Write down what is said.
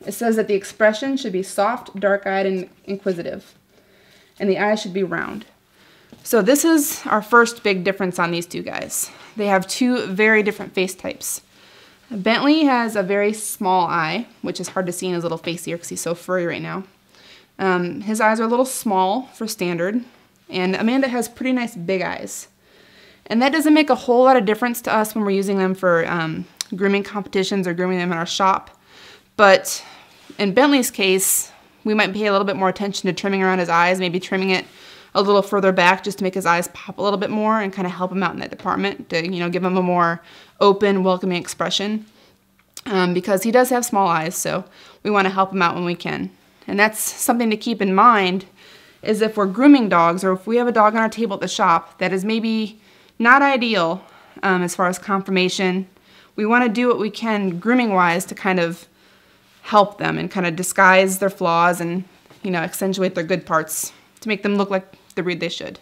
It says that the expression should be soft, dark-eyed, and inquisitive, and the eyes should be round. So this is our first big difference on these two guys. They have two very different face types. Bentley has a very small eye, which is hard to see in his little face here because he's so furry right now. His eyes are a little small for standard, and Amanda has pretty nice big eyes. And that doesn't make a whole lot of difference to us when we're using them for grooming competitions or grooming them in our shop. But in Bentley's case, we might pay a little bit more attention to trimming around his eyes, maybe trimming it a little further back just to make his eyes pop a little bit more and kind of help him out in that department to, you know, give him a more open, welcoming expression. Because he does have small eyes, so we want to help him out when we can. And that's something to keep in mind, is if we're grooming dogs or if we have a dog on our table at the shop that is maybe not ideal as far as conformation, we want to do what we can grooming-wise to kind of help them and kind of disguise their flaws and, you know, accentuate their good parts to make them look like the breed they should.